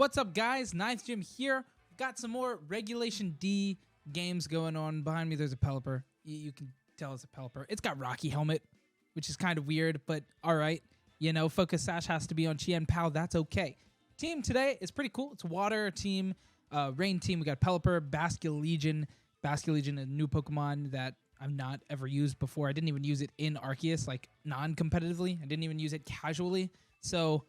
What's up, guys? Ninth Gym here. Got some more Regulation D games going on. Behind me, there's a Pelipper. You can tell it's a Pelipper. It's got Rocky Helmet, which is kind of weird, but all right. You know, Focus Sash has to be on Chien Pao. That's okay. Team today is pretty cool. It's Water Team, Rain Team. We got Pelipper, Basculegion. Basculegion, a new Pokemon that I've not ever used before. I didn't even use it in Arceus, like non-competitively. I didn't even use it casually. So,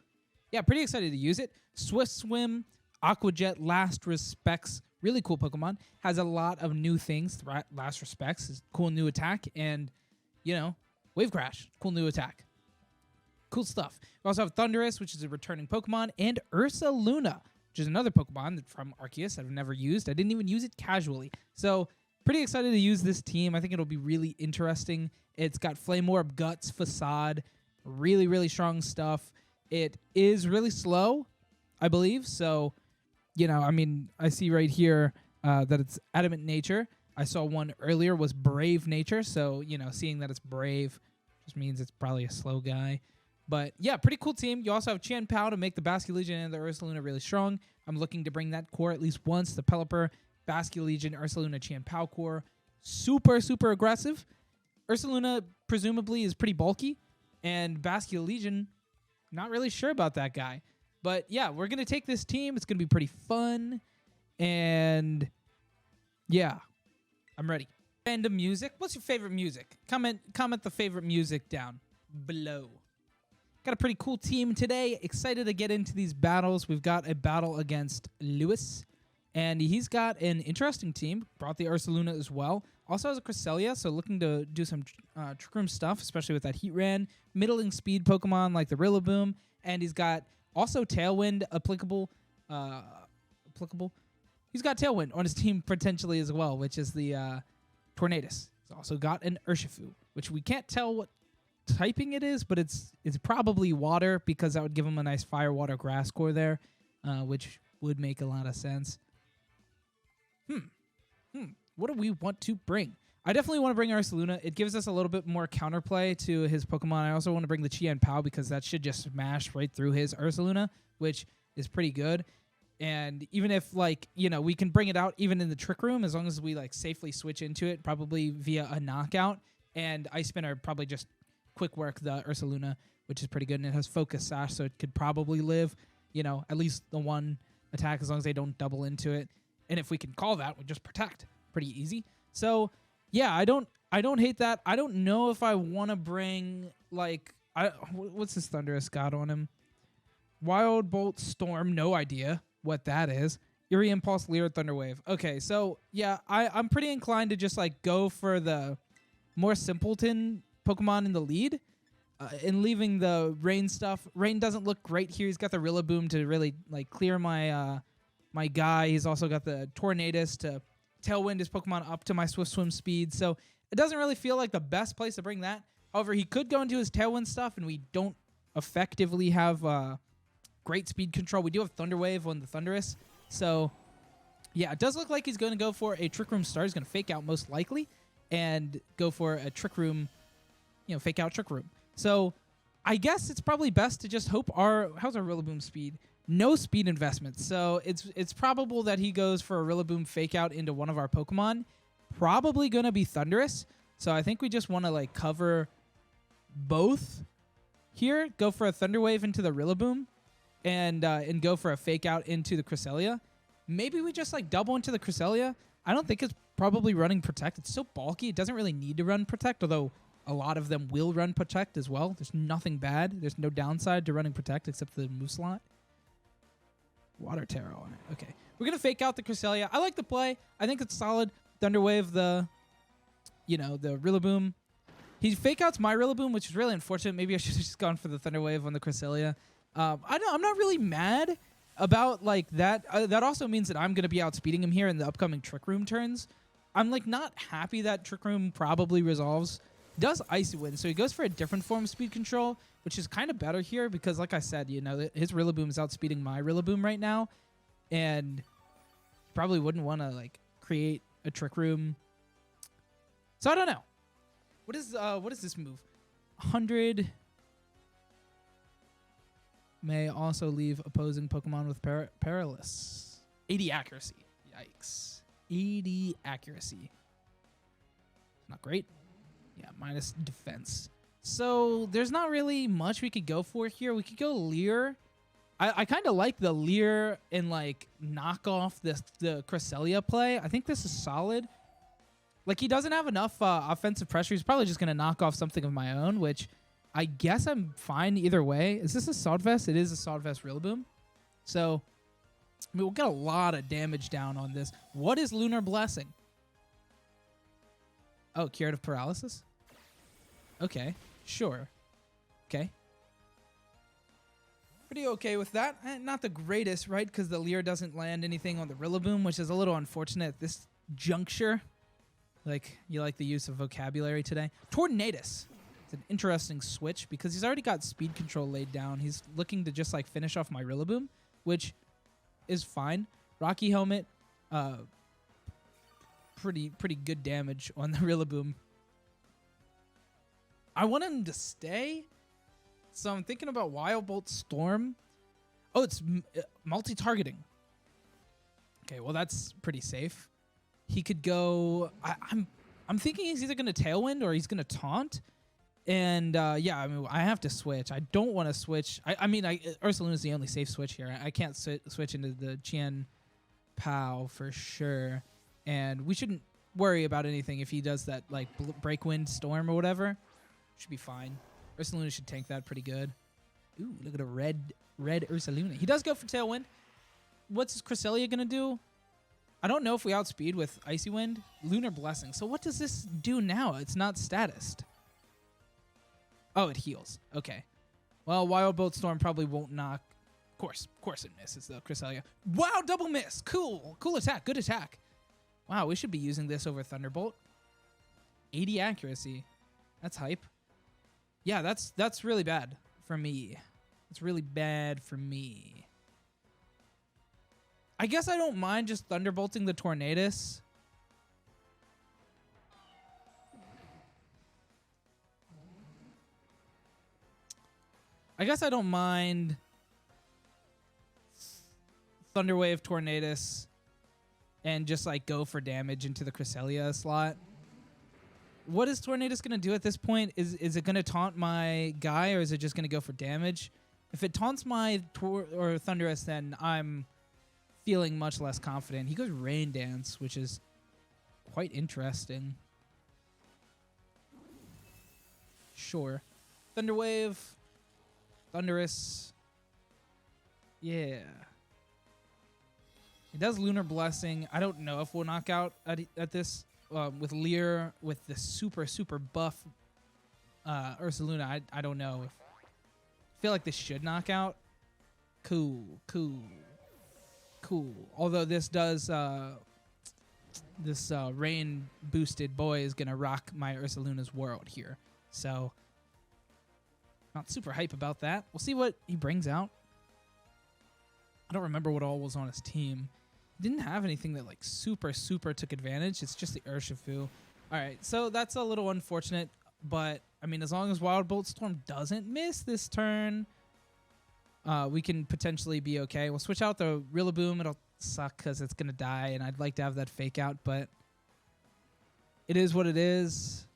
yeah, pretty excited to use it. Swift Swim, Aqua Jet, Last Respects. Really cool Pokemon. Has a lot of new things. Last Respects is cool new attack. And, you know, Wave Crash, cool new attack. Cool stuff. We also have Thundurus, which is a returning Pokemon, and Ursaluna, which is another Pokemon from Arceus I've never used. I didn't even use it casually. So, pretty excited to use this team. I think it'll be really interesting. It's got Flame Orb, Guts, Facade, really, really strong stuff. It is really slow, I believe. So, you know, I mean, I see right here that it's Adamant Nature. I saw one earlier was Brave Nature. So, you know, seeing that it's Brave just means it's probably a slow guy. But, yeah, pretty cool team. You also have Chien Pao to make the Basculegion and the Ursaluna really strong. I'm looking to bring that core at least once. The Pelipper, Basculegion, Ursaluna, Chien Pao core. Super, super aggressive. Ursaluna presumably is pretty bulky. And Basculegion, not really sure about that guy. But, yeah, we're going to take this team. It's going to be pretty fun. And, yeah, I'm ready. Random music. What's your favorite music? Comment the favorite music down below. Got a pretty cool team today. Excited to get into these battles. We've got a battle against Lewis. And he's got an interesting team. Brought the Ursaluna as well. Also has a Cresselia, so looking to do some Trick Room stuff, especially with that Heatran. Middling speed Pokemon like the Rillaboom. And he's got also Tailwind applicable. He's got Tailwind on his team potentially as well, which is the Tornadus. He's also got an Urshifu, which we can't tell what typing it is, but it's probably water because that would give him a nice fire, water, grass core there, which would make a lot of sense. What do we want to bring? I definitely want to bring Ursaluna. It gives us a little bit more counterplay to his Pokemon. I also want to bring the Chien Pao because that should just smash right through his Ursaluna, which is pretty good. And even if, like, you know, we can bring it out even in the Trick Room as long as we, like, safely switch into it, probably via a knockout. And Ice Spinner probably just quick work the Ursaluna, which is pretty good. And it has Focus Sash, so it could probably live, you know, at least the one attack as long as they don't double into it. And if we can call that, we just protect. Pretty easy. So, yeah, I don't hate that. I don't know if I want to bring, like, what's this Thundurus got on him? Wild Bolt Storm, no idea what that is. Eerie Impulse, Leer, Thunderwave. Okay, so, yeah, I'm pretty inclined to just, like, go for the more simpleton Pokemon in the lead and leaving the Rain stuff. Rain doesn't look great here. He's got the Rillaboom to really, like, clear my my guy. He's also got the Tornadus to Tailwind his Pokemon up to my Swift Swim speed. So it doesn't really feel like the best place to bring that. However, he could go into his Tailwind stuff, and we don't effectively have great speed control. We do have Thunder Wave on the Thundurus. So, yeah, it does look like he's going to go for a Trick Room start. He's going to fake out most likely and go for a Trick Room, you know, fake out Trick Room. So I guess it's probably best to just hope how's our Rillaboom speed? No speed investment. So it's probable that he goes for a Rillaboom fake out into one of our Pokemon. Probably going to be Thundurus. So I think we just want to, like, cover both here. Go for a Thunder Wave into the Rillaboom and go for a fake out into the Cresselia. Maybe we just, like, double into the Cresselia. I don't think it's probably running Protect. It's so bulky. It doesn't really need to run Protect, although a lot of them will run Protect as well. There's nothing bad. There's no downside to running Protect except for the move slot. Water Terror on it. Okay. We're going to fake out the Cresselia. I like the play. I think it's solid. Thunderwave, the Rillaboom. He fake outs my Rillaboom, which is really unfortunate. Maybe I should have just gone for the Thunderwave on the Cresselia. I'm not really mad about, like, that. That also means that I'm going to be outspeeding him here in the upcoming Trick Room turns. I'm, like, not happy that Trick Room probably resolves. Does Icy Wind, so he goes for a different form of speed control, which is kind of better here because, like I said, you know, his Rillaboom is outspeeding my Rillaboom right now, and probably wouldn't want to, like, create a Trick Room. So I don't know. What is this move? 100. may also leave opposing Pokemon with Perilous. 80 accuracy. Yikes. 80 accuracy. Not great. Yeah, minus defense. So there's not really much we could go for here. We could go Leer. I kind of like the Leer and like knock off the Cresselia play. I think this is solid. Like he doesn't have enough offensive pressure. He's probably just going to knock off something of my own, which I guess I'm fine either way. Is this a Sod Vest? It is a Sod Vest Rillaboom. So I mean, we'll get a lot of damage down on this. What is Lunar Blessing? Oh, Curative Paralysis? Okay, sure. Okay. Pretty okay with that. Not the greatest, right? Because the Leer doesn't land anything on the Rillaboom, which is a little unfortunate at this juncture. Like, you like the use of vocabulary today. Tornadus. It's an interesting switch because he's already got speed control laid down. He's looking to just, like, finish off my Rillaboom, which is fine. Rocky Helmet, pretty good damage on the Rillaboom. I want him to stay, so I'm thinking about Wild Bolt Storm. Oh, it's multi-targeting. Okay, well that's pretty safe. He could go. I'm thinking he's either going to Tailwind or he's going to Taunt. And yeah, I mean, I have to switch. I don't want to switch. I mean, Ursaluna is the only safe switch here. I can't switch into the Chien Pao for sure. And we shouldn't worry about anything if he does that like Breakwind Storm or whatever. Should be fine. Ursaluna should tank that pretty good. Ooh, look at a red Ursaluna. He does go for Tailwind. What's Cresselia going to do? I don't know if we outspeed with Icy Wind. Lunar Blessing. So what does this do now? It's not statused. Oh, it heals. Okay. Well, Wild Bolt Storm probably won't knock. Of course it misses, though, Cresselia. Wow, double miss. Cool. Cool attack. Good attack. Wow, we should be using this over Thunderbolt. 80 accuracy. That's hype. Yeah, that's really bad for me. It's really bad for me. I guess I don't mind just Thunderbolting the Tornadus. I guess I don't mind Thunderwave Tornadus and just like go for damage into the Cresselia slot. What is Tornadus going to do at this point? Is it going to taunt my guy or is it just going to go for damage? If it taunts my Thunderous, then I'm feeling much less confident. He goes Rain Dance, which is quite interesting. Sure. Thunderwave. Thunderous. Yeah. It does Lunar Blessing. I don't know if we'll knock out at this with Leer with the super buff Ursaluna. I don't know. I feel like this should knock out. Cool. Although this does this rain boosted boy is gonna rock my Ursaluna's world here. So not super hype about that. We'll see what he brings out. I don't remember what all was on his team. He didn't have anything that like super took advantage. It's just the Urshifu. All right, so that's a little unfortunate, but I mean, as long as Wild Bolt Storm doesn't miss this turn, we can potentially be okay. We'll switch out the Rillaboom. It'll suck because it's gonna die, and I'd like to have that fake out, but it is what it is.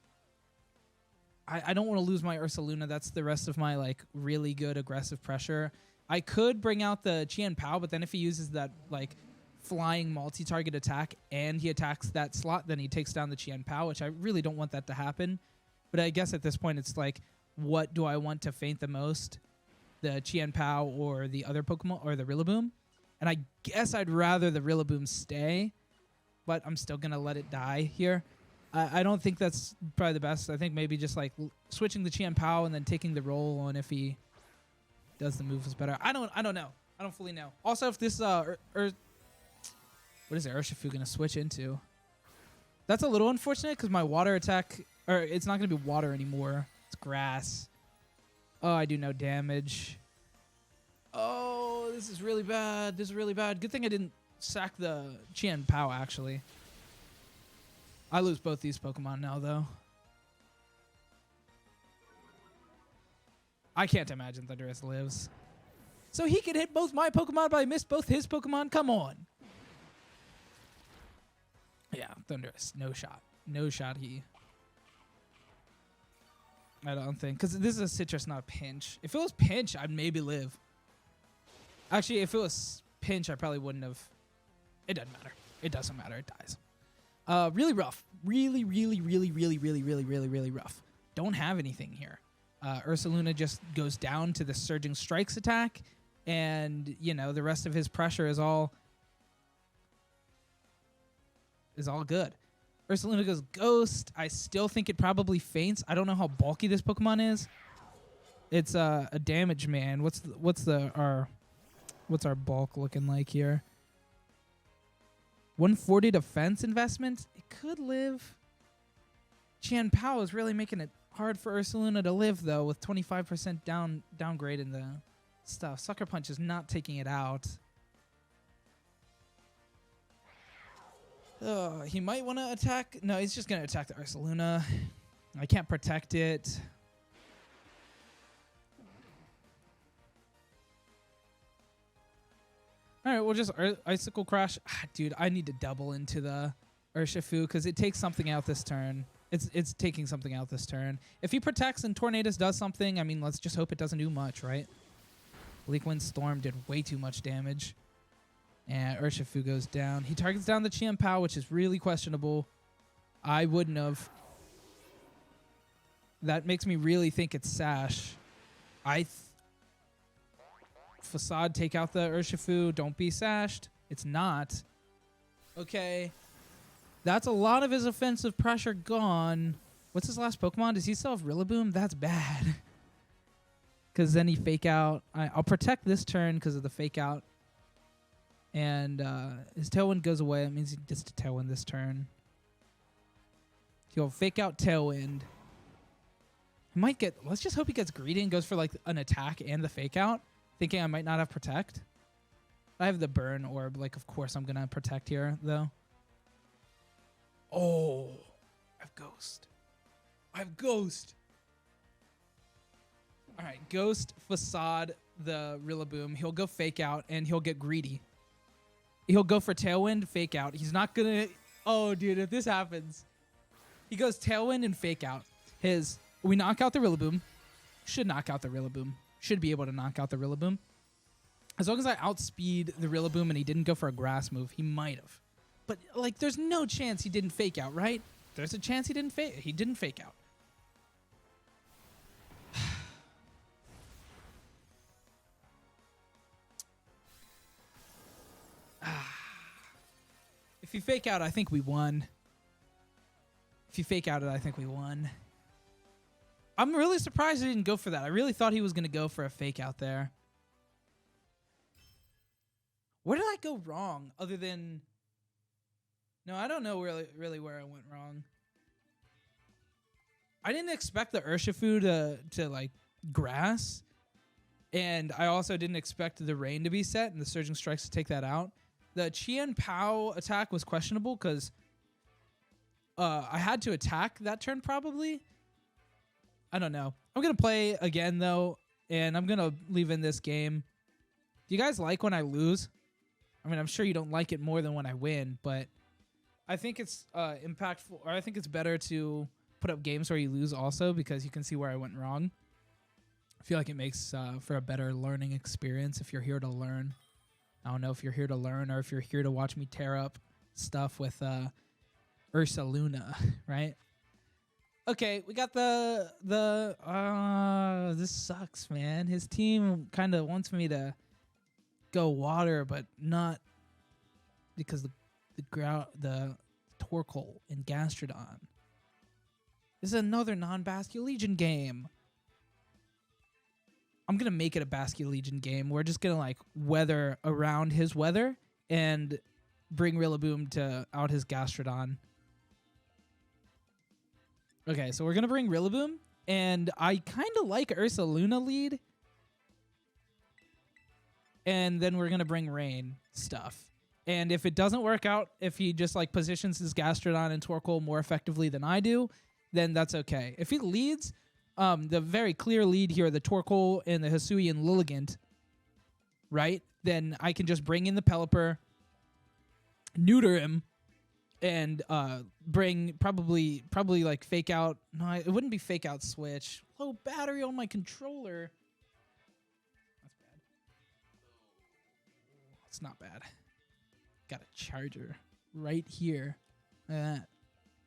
I don't want to lose my Ursaluna. That's the rest of my like really good aggressive pressure. I could bring out the Chien Pao, but then if he uses that like flying multi-target attack and he attacks that slot, then he takes down the Chien Pao, which I really don't want that to happen. But I guess at this point it's like, what do I want to feint the most? The Chien Pao or the other Pokemon or the Rillaboom? And I guess I'd rather the Rillaboom stay, but I'm still going to let it die here. I don't think that's probably the best. I think maybe just like switching the Chien Pao and then taking the roll on if he does the move is better. I don't know. I don't fully know. Also, if this what is it, Urshifu gonna switch into? That's a little unfortunate because my water attack, or it's not gonna be water anymore. It's grass. Oh, I do no damage. Oh, this is really bad. This is really bad. Good thing I didn't sack the Chien Pao actually. I lose both these Pokemon now, though. I can't imagine Thunderous lives. So he could hit both my Pokemon, but I missed both his Pokemon? Come on. Yeah, Thundurus. No shot. No shot he. I don't think. Because this is a Citrus, not a Pinch. If it was Pinch, I'd maybe live. Actually, if it was Pinch, I probably wouldn't have. It doesn't matter. It doesn't matter. It dies. Really rough. Really rough. Don't have anything here. Ursaluna just goes down to the Surging Strikes attack. And, you know, the rest of his pressure is all good. Ursaluna goes Ghost. I still think it probably faints. I don't know how bulky this Pokemon is. It's a damage man. What's our bulk looking like here? 140 defense investment. It could live. Pao is really making it hard for Ursaluna to live though, with 25% downgrade in the stuff. Sucker Punch is not taking it out. He might want to attack. No, he's just going to attack the Ursaluna. I can't protect it. All right, we'll just Icicle Crash. Dude, I need to double into the Urshifu because it takes something out this turn. It's taking something out this turn. If he protects and Tornadus does something, I mean, let's just hope it doesn't do much, right? Bleak Wind Storm did way too much damage. And Urshifu goes down. He targets down the Pao, which is really questionable. I wouldn't have. That makes me really think it's Sash. Facade, take out the Urshifu. Don't be sashed. It's not. Okay. That's a lot of his offensive pressure gone. What's his last Pokemon? Does he still have Rillaboom? That's bad. Because then he fake out. I'll protect this turn because of the fake out. And his Tailwind goes away. That means he gets to Tailwind this turn. He'll fake out Tailwind. He might get... Let's just hope he gets greedy and goes for like an attack and the fake out. Thinking I might not have Protect. I have the Burn Orb. Like, of course I'm going to Protect here, though. Oh. I have Ghost. I have Ghost. All right. Ghost, Facade, the Rillaboom. He'll go fake out, and he'll get greedy. He'll go for Tailwind, fake out. He's not going to... Oh, dude, if this happens. He goes Tailwind and fake out. We knock out the Rillaboom. Should knock out the Rillaboom. Should be able to knock out the Rillaboom. As long as I outspeed the Rillaboom and he didn't go for a grass move, he might have. But, like, there's no chance he didn't fake out, right? There's a chance he didn't fake out. If you fake out, I think we won. If you fake out it, I think we won. I'm really surprised he didn't go for that. I really thought he was going to go for a fake out there. Where did I go wrong other than... No, I don't know really where I went wrong. I didn't expect the Urshifu to like grass. And I also didn't expect the rain to be set and the Surging Strikes to take that out. The Pao attack was questionable because I had to attack that turn probably. I don't know. I'm going to play again, though, and I'm going to leave in this game. Do you guys like when I lose? I mean, I'm sure you don't like it more than when I win, but I think it's impactful, or I think it's better to put up games where you lose also because you can see where I went wrong. I feel like it makes for a better learning experience if you're here to learn. I don't know if you're here to learn or if you're here to watch me tear up stuff with Ursaluna, right? Okay, we got this sucks, man. His team kind of wants me to go water, but not because the Torkoal and Gastrodon. This is another non-Basculegion game. I'm gonna make it a Basculegion game. We're just gonna like weather around his weather and bring Rillaboom to out his Gastrodon. Okay, so we're going to bring Rillaboom, and I kind of like Ursaluna lead. And then we're going to bring Rain stuff. And if it doesn't work out, if he just like positions his Gastrodon and Torkoal more effectively than I do, then that's okay. If he leads, the very clear lead here, the Torkoal and the Hisuian Lilligant, right? Then I can just bring in the Pelipper, neuter him, and bring probably like fake out. No, it wouldn't be fake out switch. Low battery on my controller. That's bad. It's not bad. Got a charger right here. Look at that.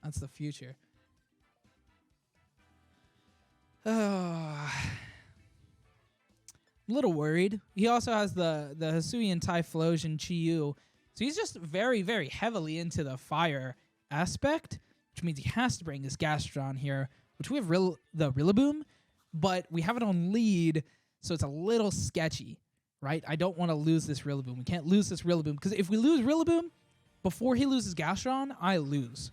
That's the future. I'm a little worried. He also has the Hisuian Typhlosion Chi-Yu. So he's just very, very heavily into the fire aspect, which means he has to bring his Gastrodon here, which we have the Rillaboom, but we have it on lead, so it's a little sketchy, right? I don't want to lose this Rillaboom. We can't lose this Rillaboom, because if we lose Rillaboom before he loses Gastrodon, I lose.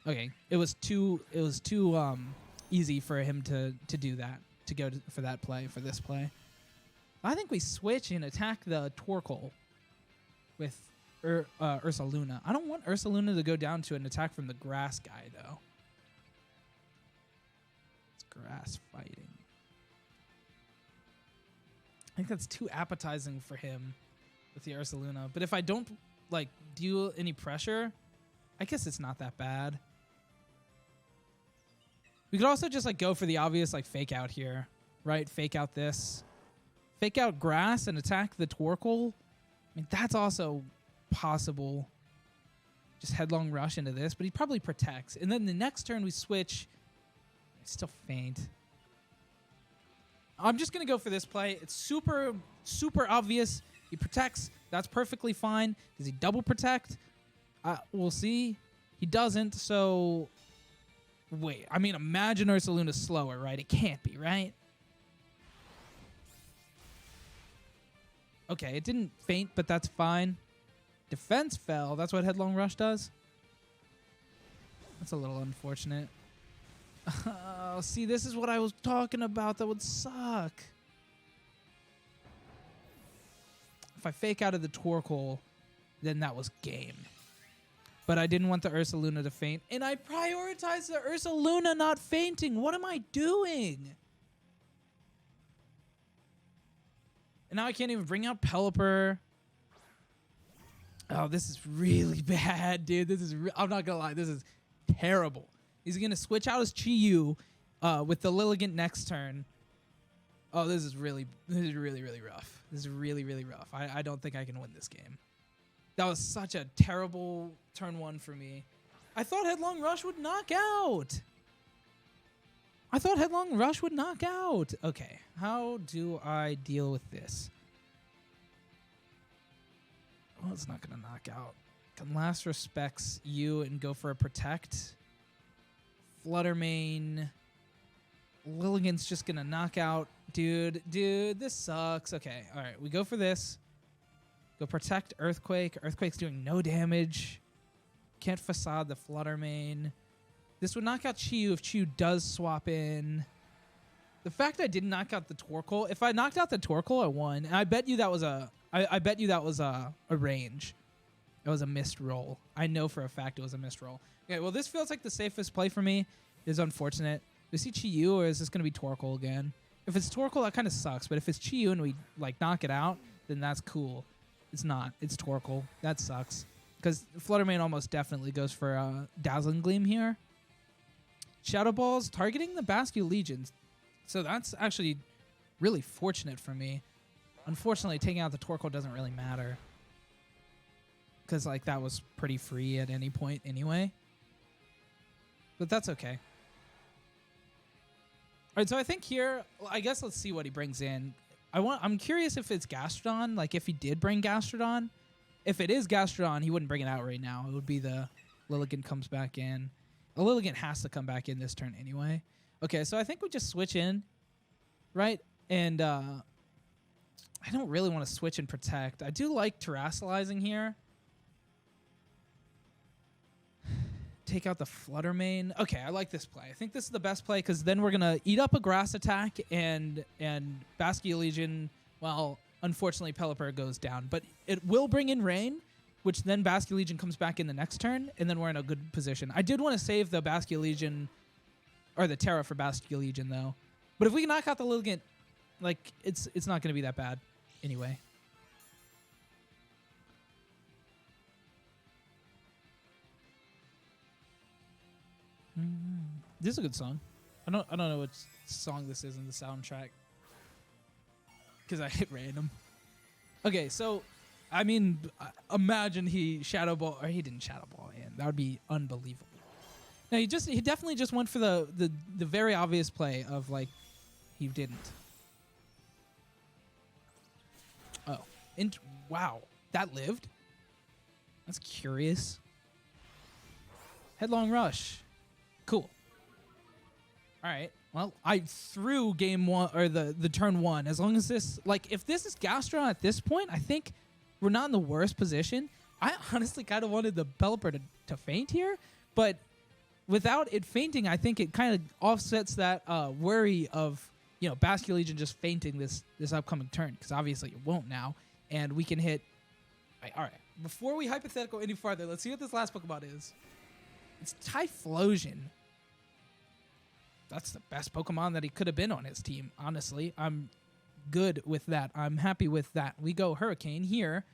Okay, it was too easy for him to do that, to go for that play, for this play. I think we switch and attack the Torkoal with Ursaluna. I don't want Ursaluna to go down to an attack from the grass guy, though. It's grass fighting. I think that's too appetizing for him with the Ursaluna. But if I don't like do any pressure, I guess it's not that bad. We could also just like go for the obvious like fake out here, right? Fake out this. Fake out grass and attack the Torkoal. I mean, that's also possible. Just headlong rush into this, but he probably protects. And then the next turn we switch. It's still faint. I'm just going to go for this play. It's super, super obvious. He protects. That's perfectly fine. Does he double protect? We'll see. He doesn't, so... Wait, I mean, imagine Ursaluna's slower, right? It can't be, right? Okay, it didn't faint, but that's fine. Defense fell. That's what Headlong Rush does? That's a little unfortunate. See, this is what I was talking about. That would suck. If I fake out of the Torkoal, then that was game. But I didn't want the Ursaluna to faint. And I prioritized the Ursaluna not fainting. What am I doing? And now I can't even bring out Pelipper. Oh, this is really bad, dude. This is... I'm not going to lie. This is terrible. He's going to switch out his Chi-Yu with the Lilligant next turn. Oh, this is really, really rough. This is really, really rough. I don't think I can win this game. That was such a terrible turn one for me. I thought Headlong Rush would knock out. Okay, how do I deal with this? Well, it's not going to knock out. Can last respects you and go for a protect. Fluttermane. Lilligant's just going to knock out. Dude, this sucks. Okay, all right, we go for this. Go protect Earthquake. Earthquake's doing no damage. Can't facade the Fluttermane. This would knock out Chi-Yu if Chi-Yu does swap in. The fact I didn't knock out the Torkoal, if I knocked out the Torkoal, I won. And I bet you that was I bet you that was a range. It was a missed roll. I know for a fact it was a missed roll. Okay, well, this feels like the safest play for me. It's unfortunate. Do we see Chi-Yu, or is this going to be Torkoal again? If it's Torkoal, that kind of sucks. But if it's Chi-Yu and we like knock it out, then that's cool. It's not. It's Torkoal. That sucks. Because Fluttermane almost definitely goes for Dazzling Gleam here. Shadow Ball's targeting the Basque Legions. So that's actually really fortunate for me. Unfortunately, taking out the Torkoal doesn't really matter. Because like that was pretty free at any point anyway. But that's okay. All right, so I think here, I guess let's see what he brings in. I'm curious if it's Gastrodon, like if he did bring Gastrodon. If it is Gastrodon, he wouldn't bring it out right now. It would be the Lilligant comes back in. A Lilligant has to come back in this turn anyway. Okay, so I think we just switch in, right? And I don't really want to switch and protect. I do like Terrasolizing here. Take out the Fluttermane. Okay, I like this play. I think this is the best play because then we're going to eat up a grass attack and Basque Legion, well, unfortunately Pelipper goes down. But it will bring in rain, which then Basque Legion comes back in the next turn, and then we're in a good position. I did want to save the Basque Legion, or the Terra for Basque Legion, though. But if we can knock out the Lilligant, like, it's not going to be that bad. anyway. This is a good song. I don't know what song this is in the soundtrack because I hit random. Okay, so I mean, imagine he shadow ball, or he didn't shadow ball in. That would be unbelievable. No, he definitely just went for the very obvious play of like he didn't. Oh, wow, that lived. That's curious. Headlong rush, cool. All right. Well, I threw game one or the turn one. As long as this, like, if this is Gastron at this point, I think we're not in the worst position. I honestly kind of wanted the Pelipper to faint here, but without it fainting, I think it kind of offsets that worry of, you know, Basque Legion just fainting this upcoming turn, because obviously it won't now, and we can hit. All right. Before we hypothetical any farther, let's see what this last Pokemon is. It's Typhlosion. That's the best Pokemon that he could have been on his team, honestly. I'm good with that. I'm happy with that. We go Hurricane here.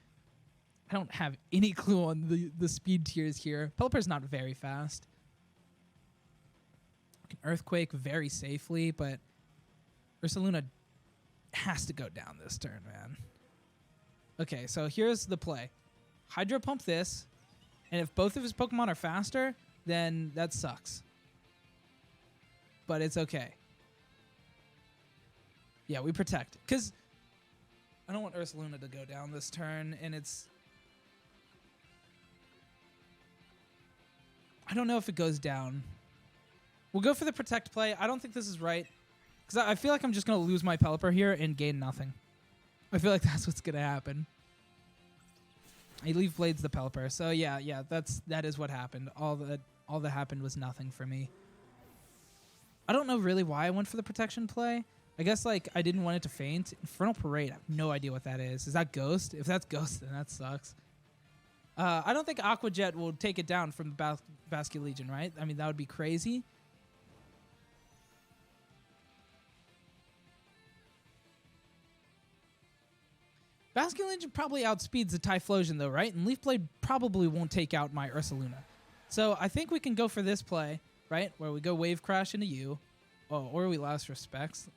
I don't have any clue on the speed tiers here. Pelipper's not very fast. Can Earthquake very safely, but Ursaluna has to go down this turn, man. Okay, so here's the play. Hydro Pump this, and if both of his Pokemon are faster, then that sucks. But it's okay. Yeah, we protect. Because I don't want Ursaluna to go down this turn, and it's... I don't know if it goes down. We'll go for the protect play. I don't think this is right. Because I feel like I'm just going to lose my Pelipper here and gain nothing. I feel like that's what's going to happen. I leave Blades the Pelipper. So yeah, that is what happened. All that happened was nothing for me. I don't know really why I went for the protection play. I guess like I didn't want it to faint. Infernal Parade, I have no idea what that is. Is that Ghost? If that's Ghost, then that sucks. I don't think Aqua Jet will take it down from the Basque Legion, right? I mean, that would be crazy. Basque Legion probably outspeeds the Typhlosion though, right? And Leaf Blade probably won't take out my Ursaluna. So I think we can go for this play. Right? Where we go Wave Crash into you. Oh, or we Last Respects.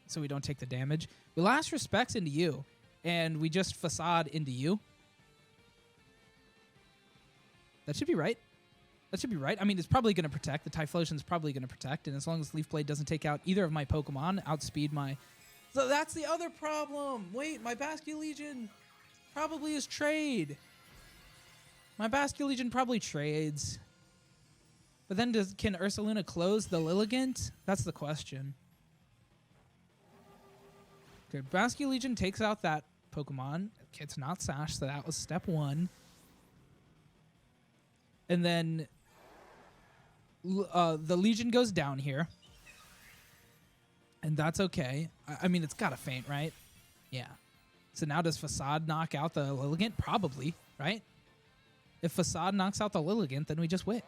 So we don't take the damage. We Last Respects into you. And we just Facade into you. That should be right. That should be right. I mean, it's probably going to protect. The Typhlosion's probably going to protect. And as long as Leaf Blade doesn't take out either of my Pokemon, outspeed my... So that's the other problem. Wait, my Basque Legion probably is trade. My Basque Legion probably trades. But then can Ursaluna close the Lilligant? That's the question. Okay, Basque Legion takes out that Pokemon. It's not Sash, so that was step one. And then the Legion goes down here. And that's okay. I mean, it's got to faint, right? Yeah. So now does Facade knock out the Lilligant? Probably, right? If Facade knocks out the Lilligant, then we just win.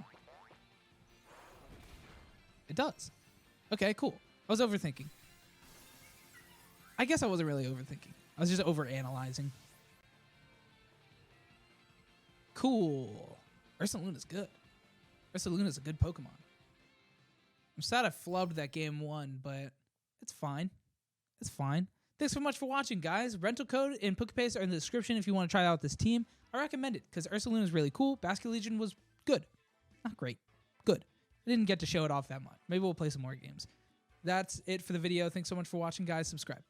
It does. Okay, cool. I was overthinking. I guess I wasn't really overthinking. I was just overanalyzing. Cool. Ursaluna's good. Ursaluna's a good Pokemon. I'm sad I flubbed that game one, but it's fine. It's fine. Thanks so much for watching, guys. Rental code and PokePaste are in the description if you want to try out this team. I recommend it because Ursaluna is really cool. Basque Legion was good. Not great. Good. I didn't get to show it off that much. Maybe we'll play some more games. That's it for the video. Thanks so much for watching, guys. Subscribe.